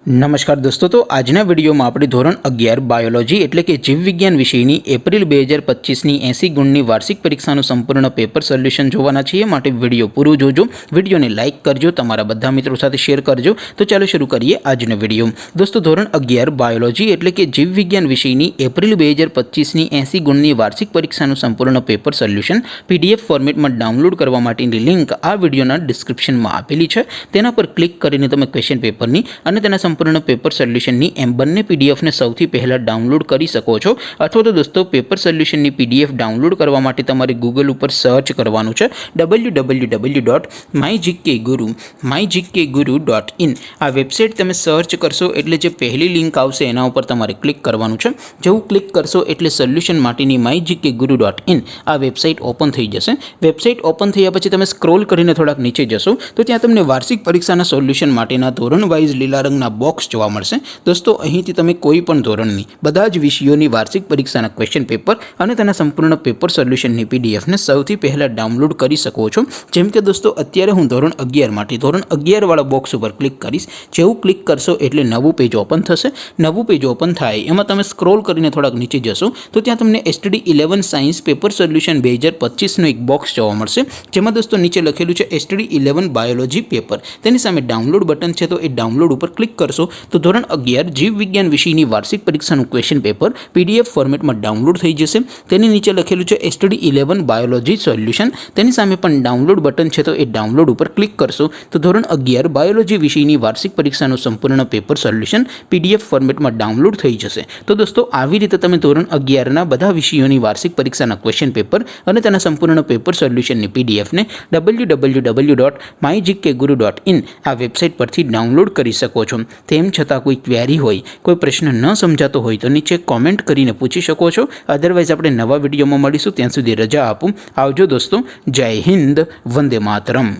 नमस्कार दोस्तों, तो आजना वीडियो में આપણે ધોરણ 11 બાયોલોજી એટલે કે જીવ વિજ્ઞાન વિષયની એપ્રિલ 2025ની 80 ગુણની વાર્ષિક પરીક્ષાનું સંપૂર્ણ પેપર સોલ્યુશન જોવાના છીએ। માટે વિડિયો પૂરો જોજો, વિડિયોને લાઇક કરજો, તમારા બધા મિત્રો સાથે શેર કરજો। તો ચાલો શરૂ કરીએ આજનો વિડિયો। દોસ્તો, ધોરણ 11 બાયોલોજી એટલે કે જીવ વિજ્ઞાન વિષયની એપ્રિલ 2025ની 80 ગુણની વાર્ષિક પરીક્ષાનું સંપૂર્ણ પેપર સોલ્યુશન પીડીએફ ફોર્મેટમાં ડાઉનલોડ કરવા માટેની લિંક આ વિડિયોના ડિસ્ક્રિપ્શનમાં આપેલી છે। તેના પર ક્લિક કરીને તમે ક્વેશ્ચન પેપરની અને તેના संपूर्ण पेपर सोल्यूशन बंने पीडीएफ ने सौथी पहला डाउनलॉड कर सको छो। अथवा तो दोस्तों पेपर सोल्यूशन पीडीएफ डाउनलॉड करवा माटे तमारे गूगल पर सर्च करवानुं छे www.mygkguru.in। आ वेबसाइट तमे सर्च करशो एटले जे पहली लिंक आवशे एना उपर तमारे क्लिक करवानुं छे। जेवुं क्लिक करशो एटले सोल्यूशन माटेनी mygkguru.in आ वेबसाइट ओपन थई जशे। वेबसाइट ओपन थया पछी तमे स्क्रॉल करीने थोड़ाक नीचे जशो तो त्यां तमने वार्षिक परीक्षाना सोल्यूशन माटेना धोरण वाइज लीला रंगना बॉक्स जोवा मळशे। दोस्तों, અહીંથી તમે કોઈ પણ ધોરણની બધા જ વિષયોની વાર્ષિક પરીક્ષાના ક્વેશ્ચન પેપર અને તેના સંપૂર્ણ પેપર સોલ્યુશનની પીડીએફ ને સૌથી પહેલા ડાઉનલોડ કરી શકો છો। જેમ કે દોસ્તો, અત્યારે હું ધોરણ 11 માટે ધોરણ 11 વાળા બોક્સ ઉપર ક્લિક કરીશ। જેવું ક્લિક કરશો એટલે નવું પેજ ઓપન થશે। નવું પેજ ઓપન થાય એમાં તમે સ્ક્રોલ કરીને થોડાક નીચે જશો તો ત્યાં તમને STD 11 સાયન્સ પેપર સોલ્યુશન 2025 નું એક બોક્સ જોવા મળશે। જેમાં દોસ્તો નીચે લખેલું છે STD 11 બાયોલોજી પેપર। તેની સામે ડાઉનલોડ બટન છે, તો એ ડાઉનલોડ ઉપર ક્લિક करशो तो धोरण 11 जीव विज्ञान विषयनी वार्षिक परीक्षाનું क्वेश्चन पेपर पीडीएफ फॉर्मेट में डाउनलॉड थई जशे। तेनी नीचे लखेलुं छे STD 11 बायोलॉजी सोल्यूशन। तेनी सामे पण डाउनलॉड बटन छे, तो ए डाउनलॉड पर क्लिक करशो तो धोरण 11 बायोलॉजी विषयनी वार्षिक परीक्षाનું संपूर्ण पेपर सोल्यूशन पीडीएफ फॉर्मेट में डाउनलॉड थई जशे। तो दोस्तों, આવી રીતે તમે ધોરણ 11 ના બધા વિષયોની વાર્ષિક પરીક્ષાના ક્વેશ્ચન પેપર અને તેના સંપૂર્ણ પેપર સોલ્યુશનની પીડીએફ ને www.mygkguru.in આ વેબસાઇટ પરથી ડાઉનલોડ કરી શકો છો। तेम छतां कोई क्वेरी होय, कोई प्रश्न न समझातो होय तो नीचे कॉमेंट करीने पूछी शको छो। अदरवाइज आपणे नवा विडियोमां मळीशुं, त्यां सुधी रजा आपो। आवजो दोस्तों। जय हिंद, वंदे मातरम।